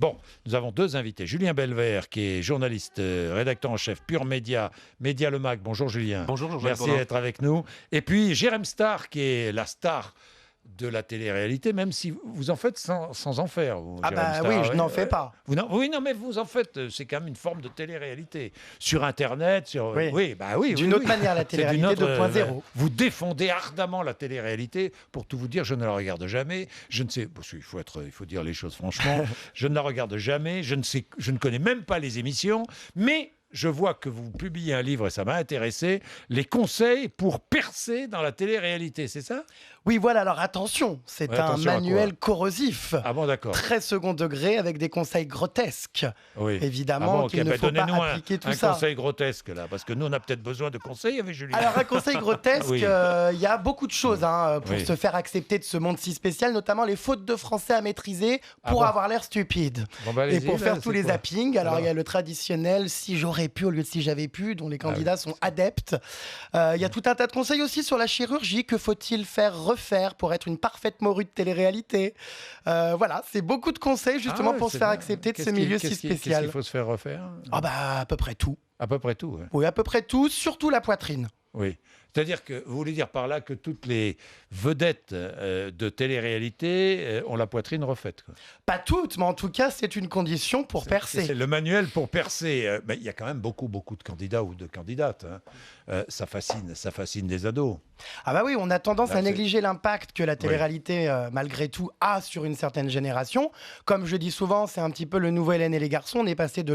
Bon, nous avons deux invités. Julien Belvert, qui est journaliste, rédacteur en chef Pure Média, Média Le Mag. Bonjour Julien. Bonjour Jean-Jacques Merci Bourdin. d'être avec nous. Et puis Jérém Star, qui est la star de la télé-réalité, même si vous en faites sans en faire. Vous, Ah Jérém bah Star, oui, je ouais. n'en fais pas. Oui, non, mais vous en faites, c'est quand même une forme de télé-réalité. Sur Internet, sur... Oui. Oui. D'une autre manière, la C'est télé-réalité d'une autre, 2.0. Vous défendez ardemment la télé-réalité. Pour tout vous dire, je ne la regarde jamais. Je ne sais... Parce qu'il faut dire les choses franchement. Je ne la regarde jamais. Je ne connais même pas les émissions. Mais... je vois que vous publiez un livre, et ça m'a intéressé, les conseils pour percer dans la télé-réalité, c'est ça? Oui, voilà, alors attention, c'est Ouais, un attention à quoi? manuel corrosif. Ah bon, d'accord. Très second degré, avec des conseils grotesques. Oui. Évidemment, qu'il ne faut pas donnez-nous appliquer tout un ça. conseil grotesque, là, parce que nous, on a peut-être besoin de conseils avec Julien. Alors, un conseil grotesque, il Oui. y a beaucoup de choses pour Oui. se faire accepter de ce monde si spécial, notamment les fautes de français à maîtriser pour bon avoir l'air stupide. Bon, bah, Et allez-y, pour là, faire c'est tous les quoi? zappings, alors il y a le traditionnel « si j'aurais pu » au lieu de « si j'avais pu », dont les candidats sont adeptes. Il y a tout un tas de conseils aussi sur la chirurgie. Que faut-il refaire pour être une parfaite morue de télé-réalité? Voilà, c'est beaucoup de conseils justement pour se faire accepter de ce milieu si Qu'est-ce spécial. qu'il faut se faire refaire? Ah bah à peu près tout. À peu près tout, ouais. Oui, à peu près tout, surtout la poitrine. Oui. C'est-à-dire que vous voulez dire par là que toutes les vedettes de télé-réalité ont la poitrine refaite, quoi. Pas toutes, mais en tout cas, c'est une condition pour C'est percer. le manuel pour percer. Mais il y a quand même beaucoup de candidats ou de candidates, hein. Ça fascine les ados. Ah bah oui, on a tendance Là, à c'est- négliger l'impact que la télé-réalité, malgré tout, a sur une certaine génération. Comme je dis souvent, c'est un petit peu le nouveau Hélène et les garçons. On est passé de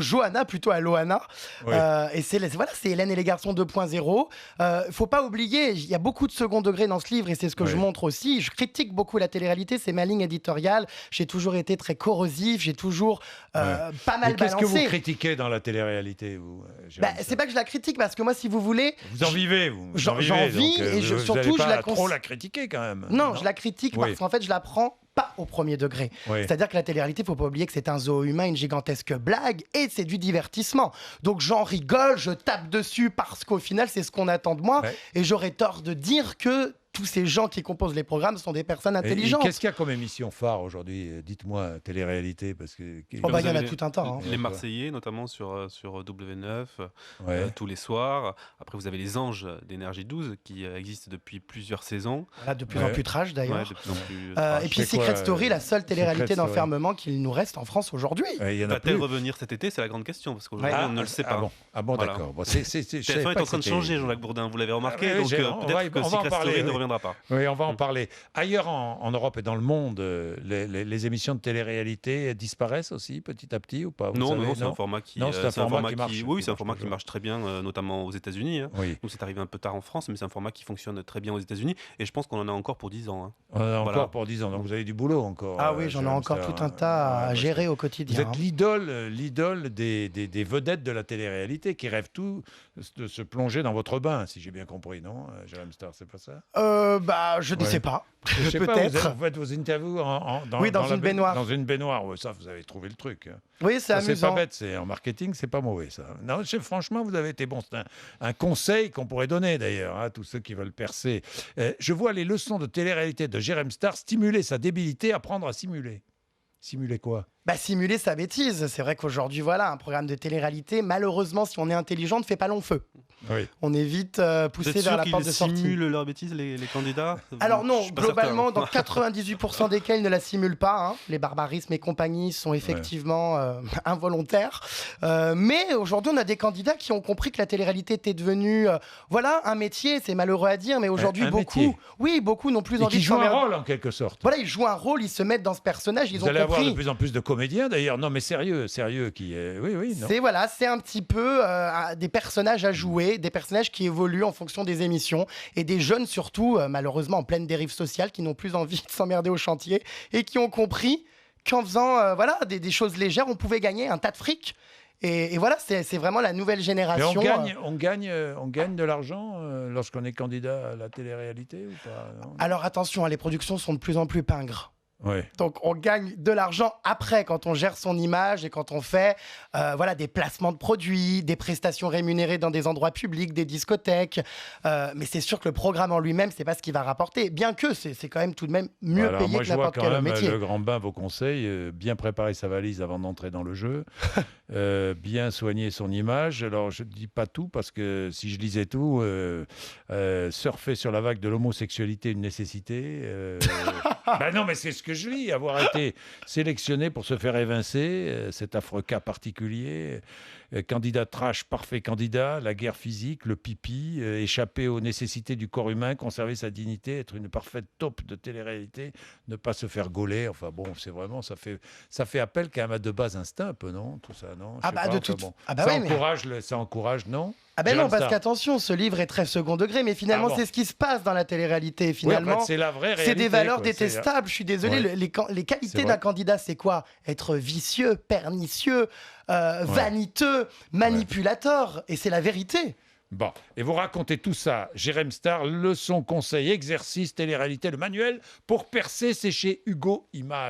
Johanna plutôt à Loana. Oui. Et c'est Hélène et les garçons 2.0. Faut pas oublier, il y a beaucoup de second degré dans ce livre et c'est ce que je montre aussi. Je critique beaucoup la télé-réalité, c'est ma ligne éditoriale. J'ai toujours été très corrosif, j'ai toujours pas mal Mais qu'est-ce balancé. que vous critiquez dans la télé-réalité, vous, Jérôme C'est pas que je la critique, parce que moi, si vous voulez... Vous en vivez, vous. J'en vivez, vis, donc, et vous surtout, allez je pas la trop la critiquer quand même. Non, je la critique Oui. parce qu'en fait, je la prends pas au premier degré. Oui. C'est-à-dire que la télé-réalité, faut pas oublier que c'est un zoo humain, une gigantesque blague, et c'est du divertissement. Donc j'en rigole, je tape dessus parce qu'au final, c'est ce qu'on attend de moi, Ouais. et j'aurais tort de dire que tous ces gens qui composent les programmes sont des personnes Et intelligentes. qu'est-ce qu'il y a comme émission phare aujourd'hui? Dites-moi, télé-réalité, parce que... Oh bah, il y en a Vous avez tout un tas. Hein. Les Marseillais, notamment sur W9, Ouais. tous les soirs. Après, vous avez les Anges d'Énergie 12 qui existent depuis plusieurs saisons. Voilà, de plus en plus trash Ouais, d'ailleurs. de plus en plus. Et puis C'est quoi, Secret Story, la seule télé-réalité Secret Story. d'enfermement qu'il nous reste en France aujourd'hui. Ouais, il y en a Va-t-elle plus. revenir cet été? C'est la grande question, parce qu'aujourd'hui, on ne le sait pas. Ah bon, Voilà. d'accord. Bon, je savais TF1 est pas en train de que c'était- changer, Jean-Jacques Bourdin, vous l'avez remarqué, Ah oui, donc on va peut-être que en Secret parler, Story ne oui. reviendra pas. Oui, on va en parler. Ailleurs en Europe et dans le monde, les émissions de télé-réalité disparaissent aussi petit à petit ou pas? Vous Non, savez, non, c'est un format qui, Non, c'est un format qui marche. Oui, c'est un format qui toujours. marche très bien, notamment aux États-Unis. Hein. Oui, Nous, c'est arrivé un peu tard en France, mais c'est un format qui fonctionne très bien aux États-Unis. Et je pense qu'on en a encore pour 10 ans. Hein. on en a Voilà. encore pour 10 ans, donc vous avez du boulot encore. Ah oui, j'en ai Jérôme encore Star, tout un hein. tas à Parce que gérer au Vous quotidien. êtes l'idole des vedettes de la télé-réalité qui rêvent tous de se plonger dans votre bain, si j'ai bien compris, non, Jérôme Star, c'est pas ça? Je ne Ouais. sais pas. Je sais pas, Peut-être. vous faites vos interviews dans Oui, dans la une baignoire. Dans une baignoire, ouais, ça, vous avez trouvé le truc. Hein. Oui, c'est Ça, c'est pas amusant. bête, c'est en marketing, c'est pas mauvais ça. Non, franchement, vous avez été bon. C'est un conseil qu'on pourrait donner d'ailleurs à tous ceux qui veulent percer. Je vois les leçons de télé-réalité de Jérém Star stimuler sa débilité, apprendre à simuler. Simuler quoi? Simuler sa bêtise. C'est vrai qu'aujourd'hui, voilà, un programme de télé-réalité, malheureusement, si on est intelligent, ne fait pas long feu. Oui. On est vite Vous poussé êtes vers sûr la porte de qu'ils sortie. simulent leurs bêtises, les candidats? Alors Je non, suis pas globalement, certain. dans 98% des cas, ils ne la simulent pas. Hein. Les barbarismes et compagnie sont effectivement involontaires. Mais aujourd'hui, on a des candidats qui ont compris que la télé-réalité était devenue un métier. C'est malheureux à dire, mais aujourd'hui, Un métier. beaucoup n'ont plus Et envie qui de joue un s'emmerder. rôle en quelque sorte. Voilà, ils jouent un rôle, ils se mettent dans ce personnage, ils Vous ont allez avoir compris. de plus en plus de comédiens d'ailleurs. Non, mais sérieux, qui oui, non. C'est un petit peu des personnages à jouer, des personnages qui évoluent en fonction des émissions et des jeunes surtout, malheureusement en pleine dérive sociale, qui n'ont plus envie de s'emmerder au chantier et qui ont compris qu'en faisant des choses légères, on pouvait gagner un tas de fric. Et voilà, c'est vraiment la nouvelle Mais génération. on gagne de l'argent lorsqu'on est candidat à la télé-réalité ou pas? Non Alors attention, les productions sont de plus en plus pingres. Ouais. Donc on gagne de l'argent après quand on gère son image et quand on fait des placements de produits, des prestations rémunérées dans des endroits publics, des discothèques. Mais c'est sûr que le programme en lui-même, c'est pas ce qui va rapporter. Bien que c'est quand même tout de même mieux Alors, payé moi, que je vois n'importe quand quel même métier. le grand bain vos conseils, bien préparer sa valise avant d'entrer dans le jeu, bien soigner son image. Alors, je ne dis pas tout parce que si je lisais tout, surfer sur la vague de l'homosexualité, une nécessité. Ben non, mais c'est ce que je lis, avoir été sélectionné pour se faire évincer, cet affreux cas particulier. Candidat trash, parfait candidat, la guerre physique, le pipi, échapper aux nécessités du corps humain, conserver sa dignité, être une parfaite taupe de télé-réalité, ne pas se faire gauler. Enfin bon, c'est vraiment, ça fait appel quand même à de bas instincts un peu, non? Tout ça, non? Je sais pas, enfin bon. Ça oui, encourage, ça encourage, non? Ah ben Jérôme non, parce Star. qu'attention, ce livre est très second degré, mais finalement, Ah bon. c'est ce qui se passe dans la télé-réalité. Oui, en Finalement, fait, c'est la vraie réalité. c'est des valeurs quoi. détestables. Je suis désolé. Ouais. Les C'est qualités vrai. d'un candidat, c'est quoi? Être vicieux, pernicieux, vaniteux, manipulateur. Et c'est la vérité. Bon, et vous racontez tout ça, Jérém Star, leçon, conseil, exercice, télé-réalité, le manuel pour percer, c'est chez Hugo Images.